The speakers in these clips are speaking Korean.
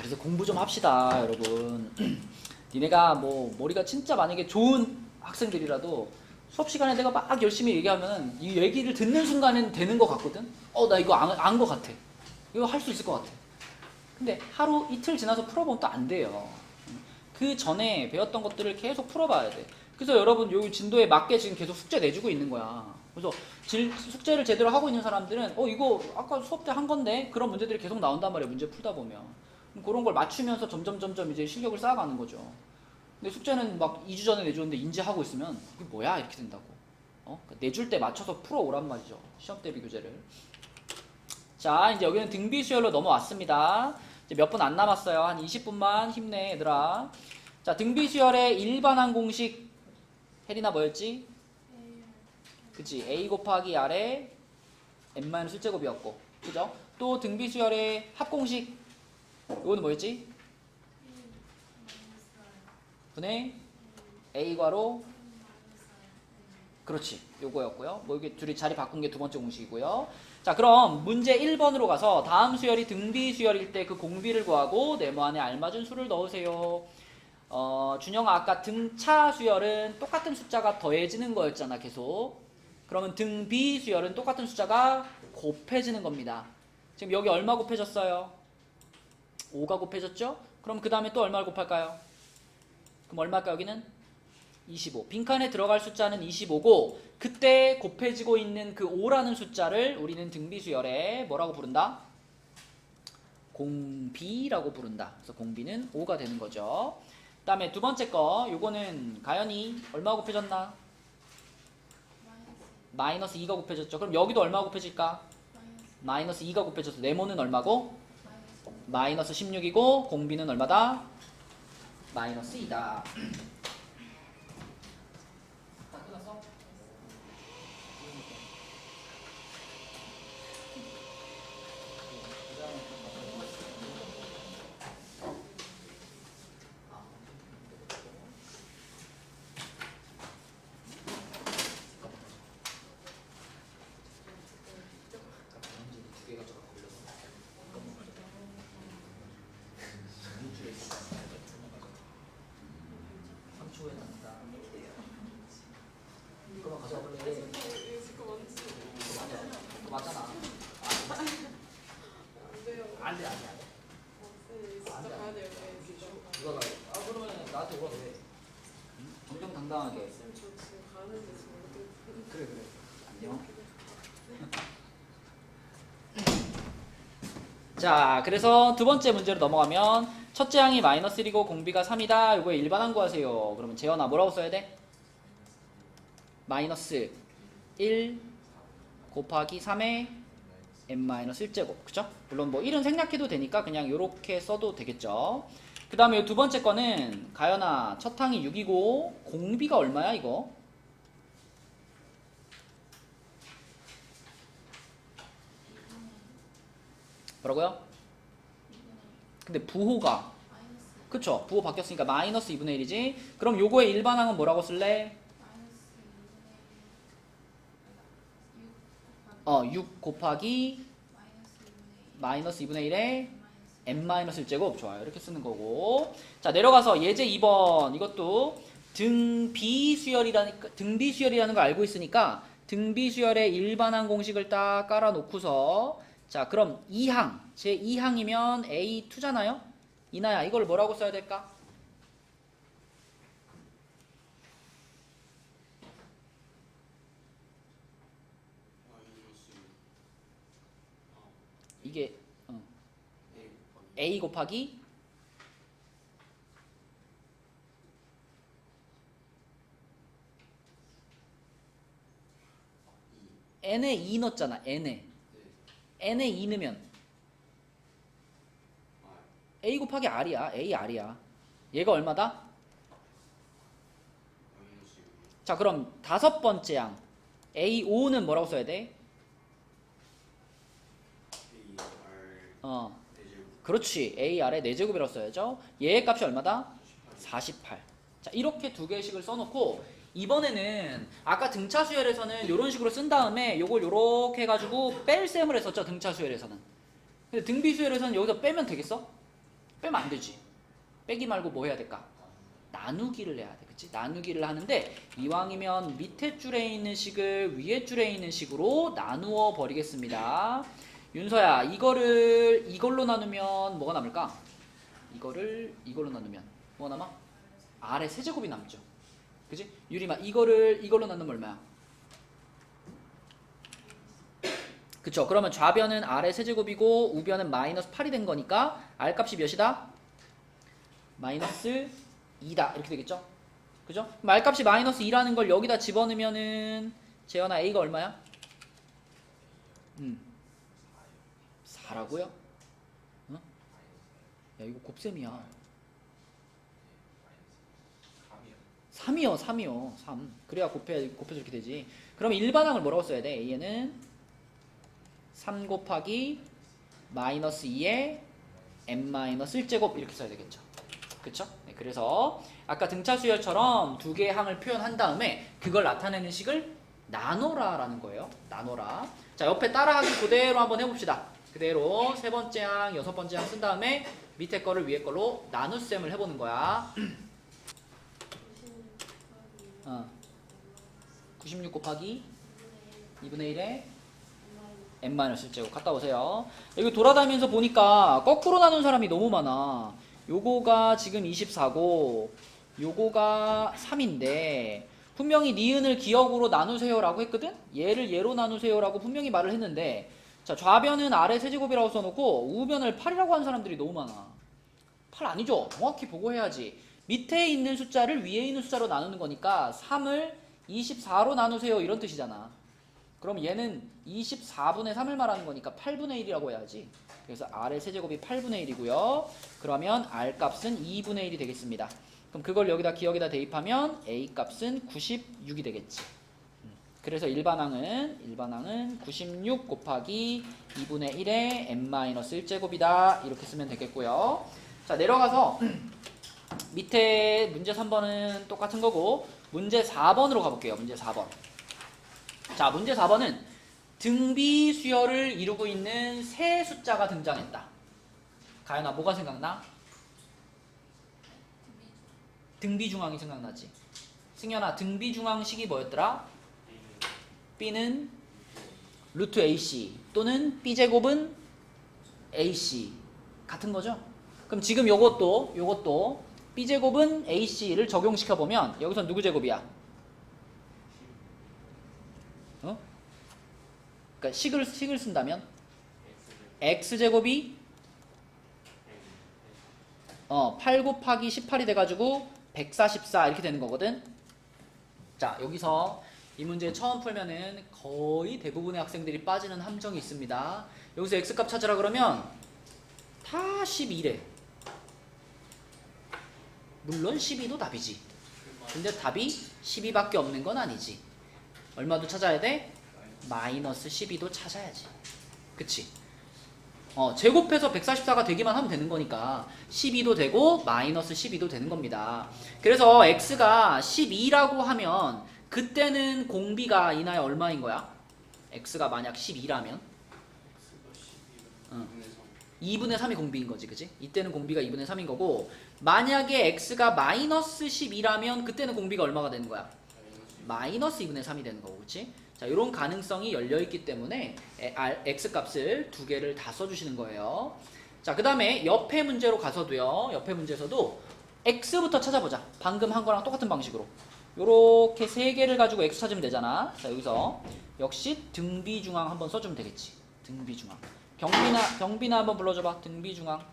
그래서 공부 좀 합시다, 여러분. 니네가 뭐 머리가 진짜 만약에 좋은 학생들이라도 수업 시간에 내가 막 열심히 얘기하면 이 얘기를 듣는 순간엔 되는 것 같거든. 나 이거 안 것 같아. 이거 할 수 있을 것 같아. 근데 하루 이틀 지나서 풀어보면 또 안 돼요. 그 전에 배웠던 것들을 계속 풀어봐야 돼. 그래서 여러분 요 진도에 맞게 지금 계속 숙제 내주고 있는 거야. 그래서 숙제를 제대로 하고 있는 사람들은 이거 아까 수업 때 한 건데 그런 문제들이 계속 나온단 말이에요. 문제 풀다 보면. 그런 걸 맞추면서 점점 이제 실력을 쌓아가는 거죠. 근데 숙제는 막 2주 전에 내줬는데 인지하고 있으면 이게 뭐야 이렇게 된다고. 그러니까 내줄 때 맞춰서 풀어오란 말이죠. 시험 대비 교재를. 자, 이제 여기는 등비수열로 넘어왔습니다. 이제 몇 분 안 남았어요. 한 20분만 힘내 얘들아. 자, 등비수열의 일반항 공식 혜린아 뭐였지? 그치, a 곱하기 r의 n-1제곱이었고 그죠? 또 등비수열의 합공식 이거는 뭐였지? 분의 a 괄호 그렇지, 요거였고요. 뭐 이게 둘이 자리 바꾼 게 두 번째 공식이고요. 자, 그럼 문제 1번으로 가서 다음 수열이 등비수열일 때 그 공비를 구하고 네모 안에 알맞은 수를 넣으세요. 준영아, 아까 등차 수열은 똑같은 숫자가 더해지는 거였잖아, 계속. 그러면 등비수열은 똑같은 숫자가 곱해지는 겁니다. 지금 여기 얼마 곱해졌어요? 5가 곱해졌죠? 그럼 그 다음에 또 얼마를 곱할까요? 그럼 얼마일까 여기는? 25. 빈칸에 들어갈 숫자는 25고 그때 곱해지고 있는 그 5라는 숫자를 우리는 등비수열에 뭐라고 부른다? 공비라고 부른다. 그래서 공비는 5가 되는 거죠. 그 다음에 두 번째 거 요거는 가연이 얼마 곱해졌나? 마이너스 2가 곱해졌죠. 그럼 여기도 얼마 곱해질까? 마이너스 2가 곱해져서 네모는 얼마고? 마이너스 16이고 공비는 얼마다? 마이너스 2다. 맞잖아. 안 돼. 누가 가요? 그러면 나한테 오라고 해. 정정당당하게. 그래. 안녕. 자, 그래서 두 번째 문제로 넘어가면 첫째 항이 마이너스 1이고 공비가 3이다. 이거에 일반항 구하세요. 그러면 재현아 뭐라고 써야 돼? 마이너스 1 곱하기 3의 n-1제곱. 그죠? 물론 뭐 1은 생략해도 되니까 그냥 이렇게 써도 되겠죠. 그 다음에 두 번째 거는 가연아 첫 항이 6이고 공비가 얼마야 이거? 뭐라고요? 근데 부호가 그쵸? 부호 바뀌었으니까 마이너스 2분의 1이지. 그럼 요거의 일반항은 뭐라고 쓸래? 6 곱하기 마이너스 2분의 1에 n-1제곱. 좋아요. 이렇게 쓰는 거고. 자, 내려가서 예제 2번. 이것도 등비수열이라는 걸 알고 있으니까 등비수열의 일반항 공식을 딱 깔아놓고서 자, 그럼 2항. 제 2항이면 A2잖아요? 이나야, 이걸 뭐라고 써야 될까? 이게 A 곱하기 n에 2 넣었잖아. n에 2 넣으면 A 곱하기 R이야. A R이야. 얘가 얼마다? 자, 그럼 다섯 번째 항 A5는 뭐라고 써야 돼? 그렇지. AR의 4제곱이라고 써야죠. 얘의 값이 얼마다? 48. 자, 이렇게 두 개씩을 써놓고 이번에는 아까 등차 수열에서는 이런 식으로 쓴 다음에 요걸 요렇게 해가지고 뺄셈을 했었죠. 등차 수열에서는. 근데 등비 수열에서는 여기서 빼면 되겠어? 빼면 안 되지. 빼기 말고 뭐 해야 될까? 나누기를 해야 돼. 그치? 나누기를 하는데 이왕이면 밑에 줄에 있는 식을 위에 줄에 있는 식으로 나누어 버리겠습니다. 윤서야, 이거를 이걸로 나누면 뭐가 남을까? 이거를 이걸로 나누면 뭐가 남아? 아래 세제곱이 남죠. 그치? 유리마, 이거를 이걸로 나누면 얼마야? 그쵸? 그러면 좌변은 아래 세제곱이고 우변은 마이너스 8이 된 거니까 R 값이 몇이다? 마이너스 2다. 이렇게 되겠죠? 그죠? 그럼 R 값이 마이너스 2라는 걸 여기다 집어넣으면은 재현아 A가 얼마야? 4라고요? 어? 야, 이거 곱셈이야. 3이요. 3. 그래야 곱해서 이렇게 되지. 그럼 일반항을 뭐라고 써야 돼? A에는 3 곱하기 마이너스 2에 n-1제곱 이렇게 써야 되겠죠. 그쵸? 네, 그래서 아까 등차 수열처럼 두 개의 항을 표현한 다음에 그걸 나타내는 식을 나눠라 라는 거예요. 나눠라. 자, 옆에 따라하기 그대로 한번 해봅시다. 그대로 세 번째 항, 여섯 번째 항 쓴 다음에 밑에 거를 위에 걸로 나눗셈을 해보는 거야. 96 곱하기 2분의 1에 n-1제곱 갔다 오세요. 여기 돌아다니면서 보니까 거꾸로 나눈 사람이 너무 많아. 요거가 지금 24고 요거가 3인데 분명히 니은을 기억으로 나누세요 라고 했거든? 얘를 얘로 나누세요 라고 분명히 말을 했는데 자, 좌변은 아래 세제곱이라고 써놓고 우변을 8이라고 하는 사람들이 너무 많아. 8 아니죠? 정확히 보고 해야지. 밑에 있는 숫자를 위에 있는 숫자로 나누는 거니까 3을 24로 나누세요 이런 뜻이잖아. 그럼 얘는 24분의 3을 말하는 거니까 8분의 1이라고 해야지. 그래서 R의 세제곱이 8분의 1이고요. 그러면 R 값은 2분의 1이 되겠습니다. 그럼 그걸 여기다 기억에다 대입하면 A 값은 96이 되겠지. 그래서 일반항은 96 곱하기 2분의 1에 n-1제곱이다. 이렇게 쓰면 되겠고요. 자, 내려가서 밑에 문제 3번은 똑같은 거고 문제 4번으로 가볼게요. 문제 4번. 자, 문제 4번은 등비 수열을 이루고 있는 세 숫자가 등장했다. 가연아, 뭐가 생각나? 등비중항이 생각나지? 승현아, 등비중항식이 뭐였더라? B는 루트 AC 또는 B제곱은 AC 같은 거죠? 그럼 지금 요것도 B제곱은 AC를 적용시켜보면 여기서 누구 제곱이야? 어? 그러니까 식을 쓴다면 X제곱이 8 곱하기 18이 돼가지고 144 이렇게 되는 거거든. 자, 여기서 이 문제 처음 풀면은 거의 대부분의 학생들이 빠지는 함정이 있습니다. 여기서 X값 찾으라 그러면 다 12래. 물론 12도 답이지. 근데 답이 12밖에 없는 건 아니지. 얼마도 찾아야 돼? 마이너스 12도 찾아야지. 그치? 제곱해서 144가 되기만 하면 되는 거니까 12도 되고 마이너스 12도 되는 겁니다. 그래서 x가 12라고 하면 그때는 공비가 이나야 얼마인 거야? x가 만약 12라면 2분의 3이 공비인 거지, 그치? 이때는 공비가 2분의 3인 거고 만약에 x가 마이너스 12라면 그때는 공비가 얼마가 되는 거야? 마이너스 2분의 3이 되는 거고, 그치? 자, 이런 가능성이 열려있기 때문에 x값을 두 개를 다 써주시는 거예요. 자, 그 다음에 옆에 문제로 가서도요. 옆에 문제에서도 x부터 찾아보자. 방금 한 거랑 똑같은 방식으로. 요렇게 세 개를 가지고 x 찾으면 되잖아. 자, 여기서 역시 등비중항 한번 써주면 되겠지. 등비중항. 경빈아 한번 불러줘봐. 등비중항.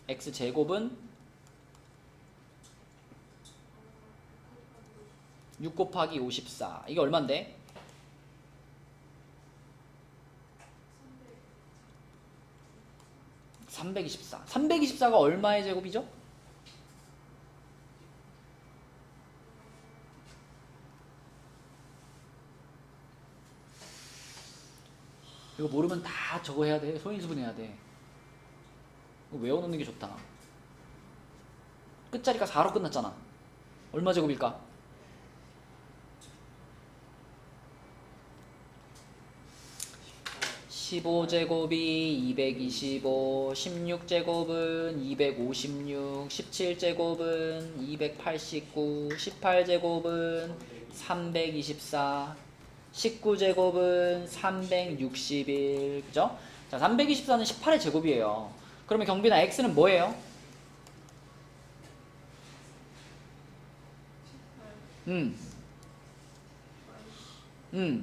x제곱은 6 곱하기 54. 이게 얼만데? 324. 324가 얼마의 제곱이죠? 이거 모르면 다 저거 해야 돼. 소인수분 해야 돼. 이거 외워놓는 게 좋다. 끝자리가 4로 끝났잖아. 얼마 제곱일까? 15제곱이 225, 16제곱은 256, 17제곱은 289, 18제곱은 324, 19제곱은 361, 그죠? 자, 324는 18의 제곱이에요. 그러면 경빈아, x는 뭐예요?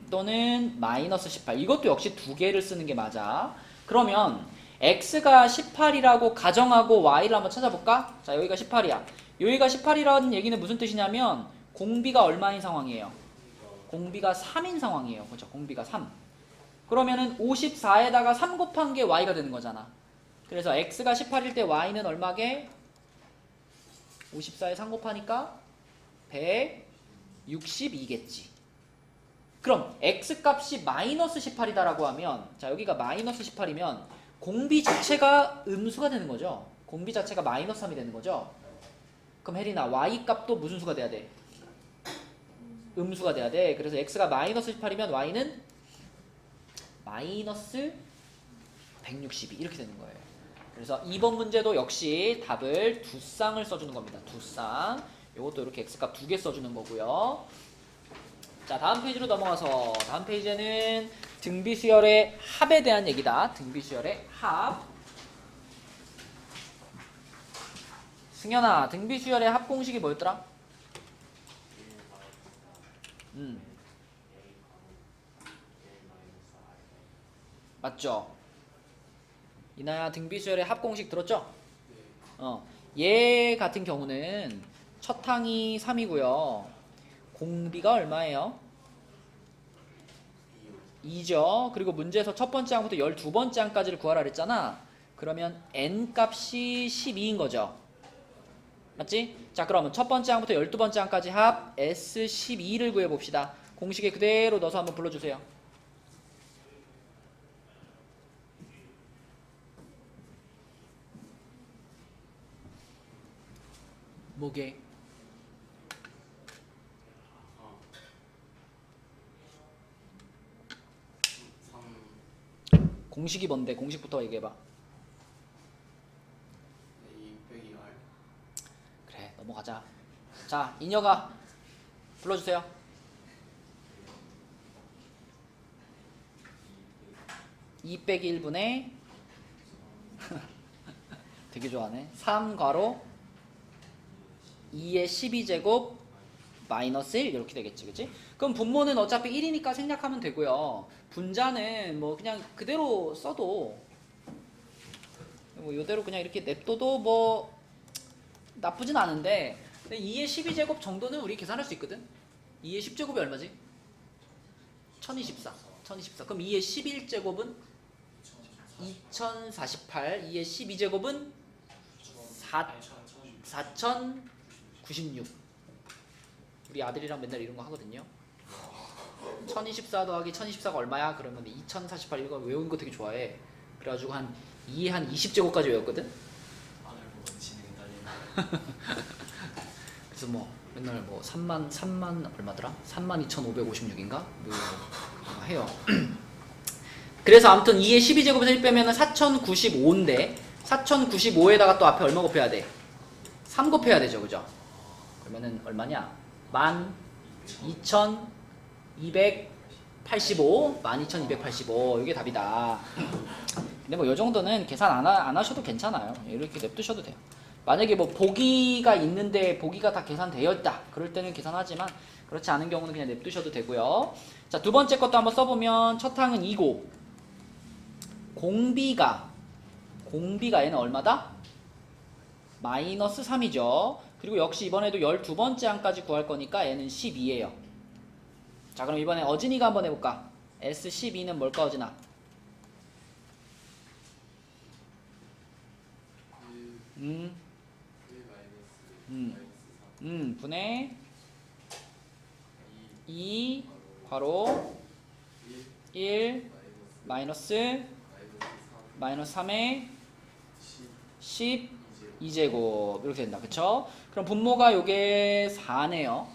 또는 마이너스 18. 이것도 역시 두 개를 쓰는 게 맞아. 그러면 x가 18이라고 가정하고 y를 한번 찾아볼까? 자, 여기가 18이야. 여기가 18이라는 얘기는 무슨 뜻이냐면 공비가 얼마인 상황이에요? 공비가 3인 상황이에요. 그렇죠? 공비가 3. 그러면은 54에다가 3 곱한 게 y가 되는 거잖아. 그래서 x가 18일 때 y는 얼마게? 54에 3 곱하니까 162겠지. 그럼 x값이 마이너스 18이다라고 하면, 자, 여기가 마이너스 18이면 공비 자체가 음수가 되는 거죠. 공비 자체가 마이너스 3이 되는 거죠. 그럼 혜린아, y값도 무슨 수가 돼야 돼? 음수가 돼야 돼. 그래서 x가 마이너스 18이면 y는 마이너스 162 이렇게 되는 거예요. 그래서 2번 문제도 역시 답을 두 쌍을 써주는 겁니다. 두 쌍. 요것도 이렇게 x값 두 개 써주는 거고요. 자, 다음 페이지로 넘어가서 다음 페이지에는 등비수열의 합에 대한 얘기다. 등비수열의 합. 승현아, 등비수열의 합 공식이 뭐였더라? 맞죠? 이나야, 등비수열의 합 공식 들었죠? 얘 같은 경우는 첫 항이 3이고요. 공비가 얼마예요? 2죠. 그리고 문제에서 첫 번째 항부터 12번째 항까지를 구하라 그랬잖아. 그러면 n 값이 12인 거죠. 맞지? 자, 그러면 첫 번째 항부터 12번째 항까지 합 S12를 구해봅시다. 공식에 그대로 넣어서 한번 불러주세요. 뭐게? 공식이 뭔데? 공식부터 얘기해봐. 그래, 넘어가자. 자, 인여가 불러주세요. 2 빼기 1분의 되게 좋아하네. 3 괄호 2의 12제곱 마이너스 1 이렇게 되겠지, 그치? 그럼 분모는 어차피 1이니까 생략하면 되고요. 분자는 뭐 그냥 그대로 써도 뭐 이대로 그냥 이렇게 냅둬도 뭐 나쁘진 않은데 2의 12제곱 정도는 우리 계산할 수 있거든. 2의 10제곱이 얼마지? 1024. 1024. 그럼 2의 11제곱은 2048. 2의 12제곱은 4096. 우리 아들이랑 맨날 이런 거 하거든요. 1024 더하기 1024가 얼마야? 그러면 2048 이거 외우는 거 되게 좋아해. 그래가지고 한 2에 한 20제곱까지 외웠거든. 아들 진행이 달리나. 그래서 뭐 맨날 뭐 3만 얼마더라? 32,556인가? 뭐 해요. 그래서 아무튼 2의 12제곱에서 1 빼면은 4095인데 4095에다가 또 앞에 얼마 곱해야 돼? 3 곱해야 되죠, 그죠? 그러면은 얼마냐? 12,285 12,285 이게 답이다. 근데 뭐 요 정도는 계산 안 하셔도 괜찮아요. 이렇게 냅두셔도 돼요. 만약에 뭐 보기가 있는데 보기가 다 계산되어 있다 그럴 때는 계산하지만 그렇지 않은 경우는 그냥 냅두셔도 되고요. 자, 두 번째 것도 한번 써보면 첫 항은 2고 공비가 얘는 얼마다? 마이너스 3이죠. 그리고 역시 이번에도 12번째 항까지 구할 거니까 얘는 12예요. 자, 그럼 이번에 어진이가 한번 해볼까? S12는 뭘까, 어진아? 분의 2 괄호 1 마이너스 3의 12제곱 이렇게 된다. 그쵸? 그럼 분모가 요게 4네요.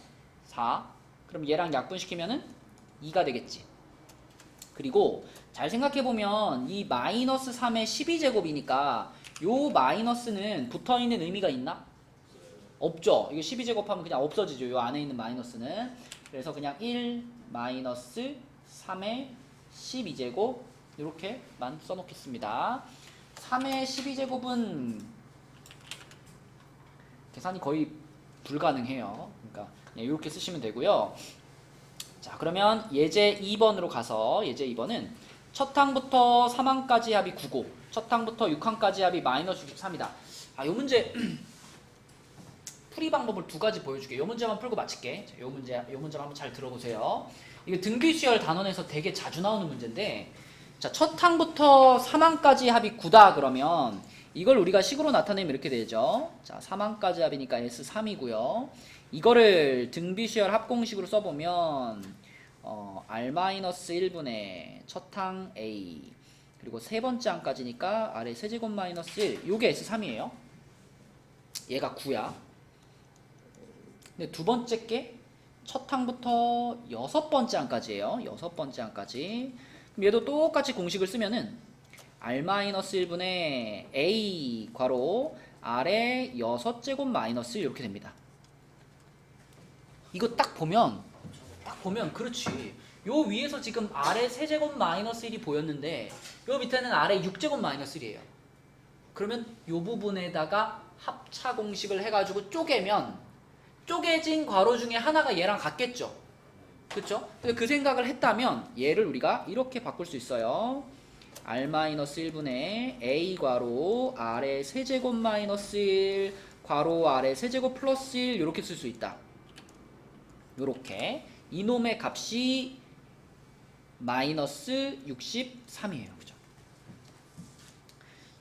4. 그럼 얘랑 약분시키면은 2가 되겠지. 그리고 잘 생각해보면 이 마이너스 3의 12제곱이니까 요 마이너스는 붙어있는 의미가 있나? 없죠. 이거 12제곱하면 그냥 없어지죠. 요 안에 있는 마이너스는. 그래서 그냥 1 마이너스 3의 12제곱 이렇게만 써놓겠습니다. 3의 12제곱은 계산이 거의 불가능해요. 그러니까 이렇게 쓰시면 되고요. 자, 그러면 예제 2번으로 가서 예제 2번은 첫 항부터 3항까지 합이 9고 첫 항부터 6항까지 합이 마이너스 63이다. 이 문제 풀이 방법을 두 가지 보여줄게. 이 문제만 풀고 마칠게. 자, 이 문제만 한번 잘 들어보세요. 이거 등비수열 단원에서 되게 자주 나오는 문제인데, 자, 첫 항부터 3항까지 합이 9다 그러면 이걸 우리가 식으로 나타내면 이렇게 되죠. 자, 3항까지 합이니까 S3이고요. 이거를 등비수열 합공식으로 써보면 R-1분의 첫 항 A 그리고 세 번째 항까지니까 R의 세제곱 마이너스 1 요게 S3이에요. 얘가 9야. 근데 두 번째 게 첫 항부터 여섯 번째 항까지예요. 여섯 번째 항까지. 그럼 얘도 똑같이 공식을 쓰면은 R-1분의 A 괄호 R의 6제곱 마이너스 1 이렇게 됩니다. 이거 딱 보면 그렇지. 요 위에서 지금 R의 세제곱 마이너스 1이 보였는데 요 밑에는 R의 6제곱 마이너스 1이에요. 그러면 요 부분에다가 합차 공식을 해가지고 쪼개면 쪼개진 괄호 중에 하나가 얘랑 같겠죠. 그쵸? 그 생각을 했다면 얘를 우리가 이렇게 바꿀 수 있어요. R-1분의 A 괄호 R의 세제곱 마이너스 1 괄호 R의 세제곱 플러스 1 이렇게 쓸 수 있다. 요렇게 이놈의 값이 마이너스 63이에요. 그죠?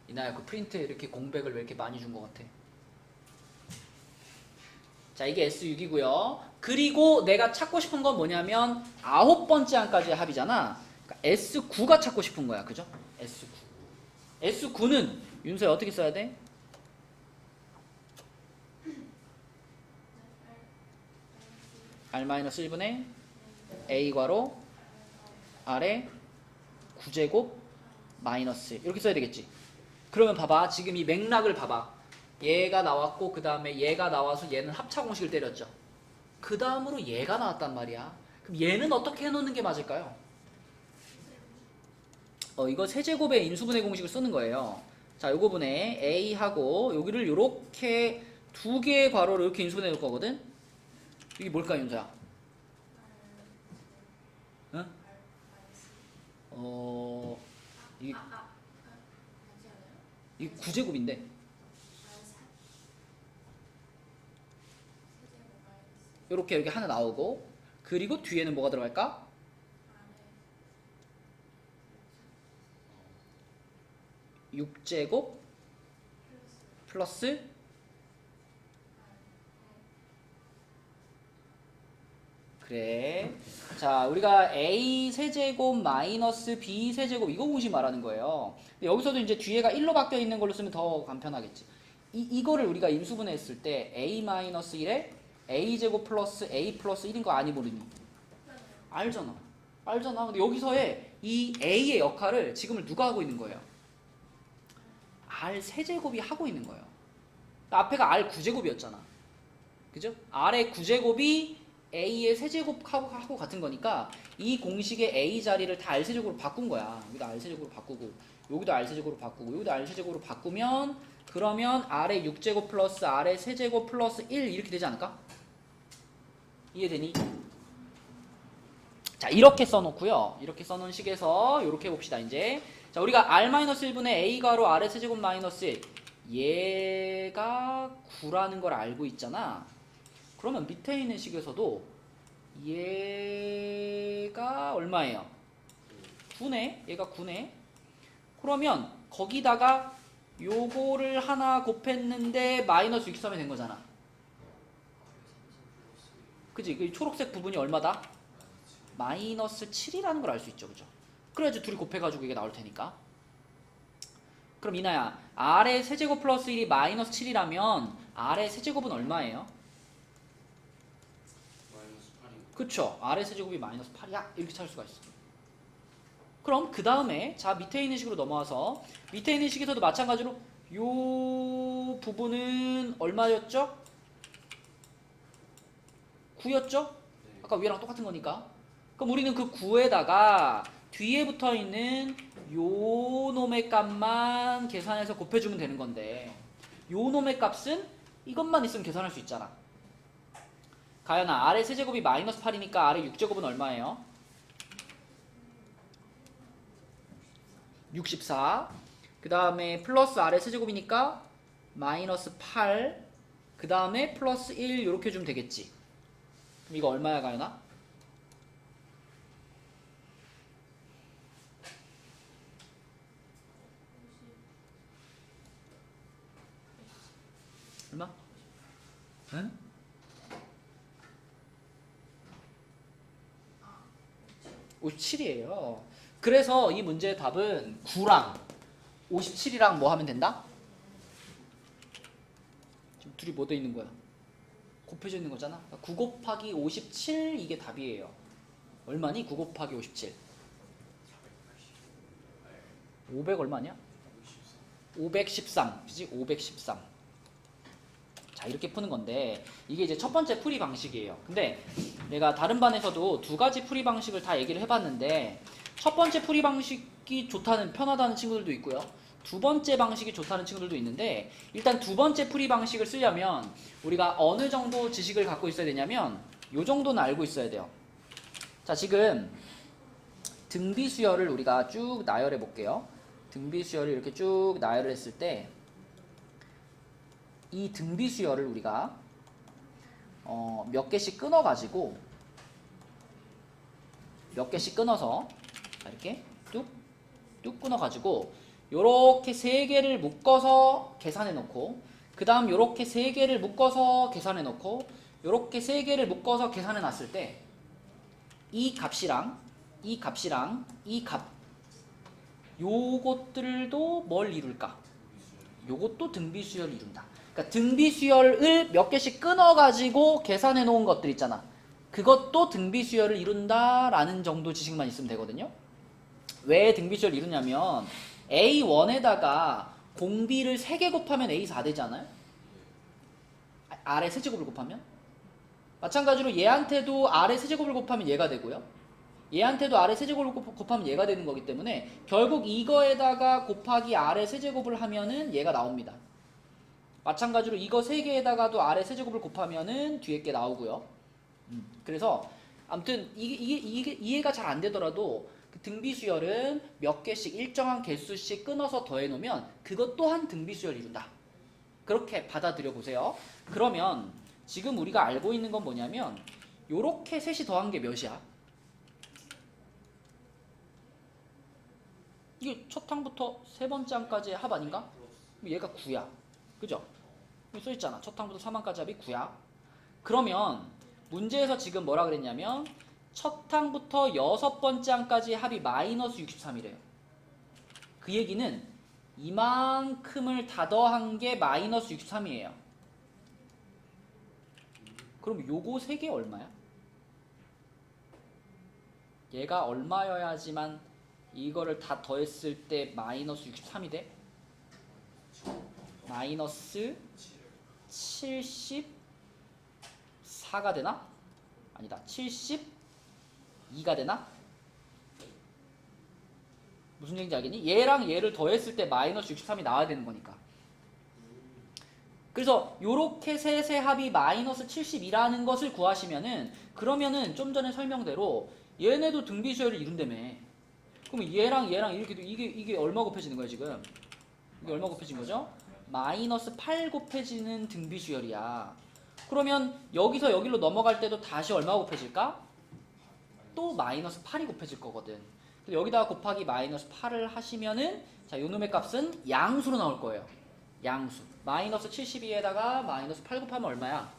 이나야 그 프린트에 이렇게 공백을 왜 이렇게 많이 준 것 같아? 자, 이게 S6이고요. 그리고 내가 찾고 싶은 건 뭐냐면 9번째 항까지의 합이잖아. 그러니까 S9가 찾고 싶은 거야. 그죠? S9. S9는 윤서야 어떻게 써야 돼? R-1분의 A 괄호 R의 9제곱 마이너스 이렇게 써야 되겠지. 그러면 봐봐. 지금 이 맥락을 봐봐. 얘가 나왔고 그 다음에 얘가 나와서 얘는 합차 공식을 때렸죠. 그 다음으로 얘가 나왔단 말이야. 그럼 얘는 어떻게 해놓는 게 맞을까요? 이거 세제곱의 인수분해 공식을 쓰는 거예요. 자, 요거 분의 A하고 여기를 요렇게 두 개의 괄호를 이렇게 인수분해 놓을 거거든. 이게 뭘까, 윤서야? 응? 이게 9제곱인데 이렇게 하나 나오고 그리고 뒤에는 뭐가 들어갈까? (6제곱) 플러스 그래. 자, 우리가 A 세제곱 마이너스 B 세제곱 이거 공식 말하는 거예요. 근데 여기서도 이제 뒤에가 1로 바뀌어 있는 걸로 쓰면 더 간편하겠지. 이거를 우리가 인수분해 했을 때 A 마이너스 1에 A 제곱 플러스 A 플러스 1인 거 아니 모르니? 알잖아. 근데 여기서의 이 A의 역할을 지금을 누가 하고 있는 거예요? R 세제곱이 하고 있는 거예요. 앞에가 R 9제곱이었잖아. 그죠? R의 9제곱이 A의 세제곱하고 같은 거니까 이 공식의 A 자리를 다 R 세제곱으로 바꾼 거야. 여기도 R 세제곱으로 바꾸고 여기도 R 세제곱으로 바꾸고 여기도 R 세제곱으로 바꾸면 그러면 R의 6제곱 플러스 R의 세제곱 플러스 1 이렇게 되지 않을까? 이해되니? 자, 이렇게 써놓고요. 이렇게 써놓은 식에서 이렇게 해봅시다. 이제 자, 우리가 R-1분의 A 가로 R의 세제곱 마이너스 1 얘가 9라는 걸 알고 있잖아. 그러면 밑에 있는 식에서도 얘가 얼마예요? 9네. 얘가 9네. 그러면 거기다가 요거를 하나 곱했는데 마이너스 63이 된 거잖아. 그치? 그 초록색 부분이 얼마다? 마이너스 7이라는 걸 알 수 있죠. 그죠? 그래야지 둘이 곱해가지고 이게 나올 테니까. 그럼 이나야, R의 세제곱 플러스 1이 마이너스 7이라면 R의 세제곱은 얼마예요? 마이너스 8이. 그쵸? R의 세제곱이 마이너스 8이야? 이렇게 찾을 수가 있어. 그럼 그 다음에 자 밑에 있는 식으로 넘어와서 밑에 있는 식에서도 마찬가지로 요 부분은 얼마였죠? 9였죠? 아까 위에랑 똑같은 거니까. 그럼 우리는 그 9에다가 뒤에 붙어 있는 요 놈의 값만 계산해서 곱해주면 되는 건데 요 놈의 값은 이것만 있으면 계산할 수 있잖아. 가연아, 아래 세제곱이 마이너스 8이니까 아래 6제곱은 얼마예요? 64. 그 다음에 플러스 아래 세제곱이니까 마이너스 8. 그 다음에 플러스 1 이렇게 주면 되겠지. 그럼 이거 얼마야, 가연아? 얼마? 응? 57이에요. 그래서 이 문제의 답은 9랑 57이랑 뭐 하면 된다? 지금 둘이 뭐 돼 있는 거야? 곱해져 있는 거잖아. 9 곱하기 57 이게 답이에요. 얼마니? 9 곱하기 57. 500 얼마냐? 513. 그지? 513. 자, 이렇게 푸는 건데 이게 이제 첫 번째 풀이 방식이에요. 근데 내가 다른 반에서도 두 가지 풀이 방식을 다 얘기를 해봤는데 첫 번째 풀이 방식이 좋다는 편하다는 친구들도 있고요. 두 번째 방식이 좋다는 친구들도 있는데 일단 두 번째 풀이 방식을 쓰려면 우리가 어느 정도 지식을 갖고 있어야 되냐면 요 정도는 알고 있어야 돼요. 자, 지금 등비수열을 우리가 쭉 나열해 볼게요. 등비수열을 이렇게 쭉 나열을 했을 때 이 등비수열을 우리가 몇 개씩 끊어가지고 몇 개씩 끊어서 이렇게 뚝 끊어가지고 요렇게 세 개를 묶어서 계산해 놓고 그 다음 요렇게 세 개를 묶어서 계산해 놓고 요렇게 세 개를 묶어서 계산해 놨을 때 이 값이랑 이 값이랑 이 값 요것들도 뭘 이룰까? 요것도 등비수열을 이룬다. 그러니까 등비수열을 몇 개씩 끊어가지고 계산해 놓은 것들 있잖아. 그것도 등비수열을 이룬다라는 정도 지식만 있으면 되거든요. 왜 등비수열을 이루냐면 A1에다가 공비를 3개 곱하면 A4 되지 않아요? 아래 세제곱을 곱하면? 마찬가지로 얘한테도 아래 세제곱을 곱하면 얘가 되고요. 얘한테도 아래 세제곱을 곱하면 얘가 되는 거기 때문에 결국 이거에다가 곱하기 아래 세제곱을 하면은 얘가 나옵니다. 마찬가지로 이거 3개에다가도 아래 세제곱을 곱하면은 뒤에 게 나오고요. 그래서 아무튼 이게 이해가 잘 안 되더라도 그 등비수열은 몇 개씩 일정한 개수씩 끊어서 더해 놓으면 그것 또한 등비수열을 이룬다. 그렇게 받아들여 보세요. 그러면 지금 우리가 알고 있는 건 뭐냐면 요렇게 셋이 더한 게 몇이야? 이게 첫 항부터 세 번째 항까지의 합 아닌가? 얘가 9야. 그죠? 여기 써있잖아. 첫 항부터 3항까지 합이 9야. 그러면 문제에서 지금 뭐라 그랬냐면 첫 항부터 여섯 번째 항까지 합이 마이너스 63이래요. 그 얘기는 이만큼을 다 더한 게 마이너스 63이에요. 그럼 요거 3개 얼마야? 얘가 얼마여야지만 이거를 다 더했을 때 마이너스 63이 돼? 마이너스 74가 되나? 아니다. 72가 되나? 무슨 얘기인지 알겠니? 얘랑 얘를 더했을 때 마이너스 63이 나와야 되는 거니까. 그래서 요렇게 셋의 합이 마이너스 72라는 것을 구하시면은 그러면은 좀 전에 설명대로 얘네도 등비수열을 이룬다며. 그럼 얘랑 이렇게 이게 얼마 곱해지는 거야 지금? 이게 얼마 곱해진 거죠? 마이너스 8 곱해지는 등비수열이야. 그러면 여기서 여기로 넘어갈 때도 다시 얼마 곱해질까? 또 마이너스 8이 곱해질 거거든. 여기다가 곱하기 마이너스 8을 하시면은 자, 요 놈의 값은 양수로 나올 거예요. 양수. 마이너스 72에다가 마이너스 8 곱하면 얼마야?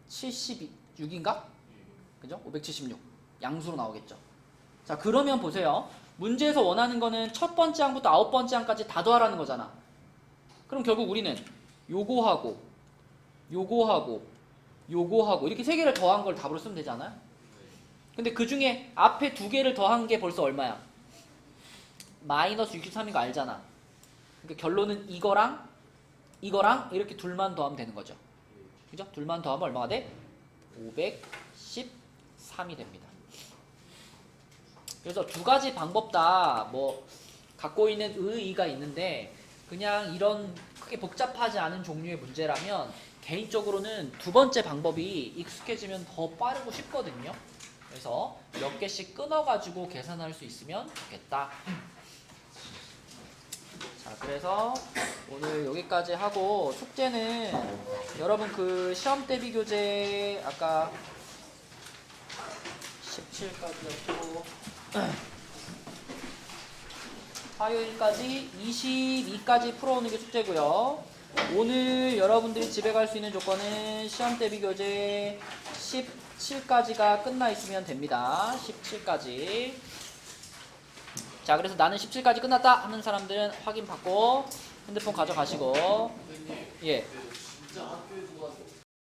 576인가? 그죠? 576. 양수로 나오겠죠. 자, 그러면 보세요. 문제에서 원하는 거는 첫 번째 항부터 아홉 번째 항까지 다 더하라는 거잖아. 그럼 결국 우리는 요거하고 요거하고 요거하고 이렇게 세 개를 더한 걸 답으로 쓰면 되잖아요. 근데 그 중에 앞에 두 개를 더한 게 벌써 얼마야? 마이너스 63인 거 알잖아. 그러니까 결론은 이거랑 이렇게 둘만 더하면 되는 거죠. 그죠? 둘만 더하면 얼마가 돼? 513이 됩니다. 그래서 두 가지 방법 다 뭐 갖고 있는 의의가 있는데 그냥 이런 크게 복잡하지 않은 종류의 문제라면 개인적으로는 두 번째 방법이 익숙해지면 더 빠르고 쉽거든요. 그래서 몇 개씩 끊어가지고 계산할 수 있으면 좋겠다. 자, 그래서 오늘 여기까지 하고 숙제는 여러분 그 시험 대비 교재 아까 17까지였고 화요일까지 22까지 풀어오는 게 숙제고요. 오늘 여러분들이 집에 갈 수 있는 조건은 시험 대비 교재 17까지가 끝나 있으면 됩니다. 17까지. 자, 그래서 나는 17까지 끝났다 하는 사람들은 확인 받고 핸드폰 가져가시고. 예. 진짜 학교에서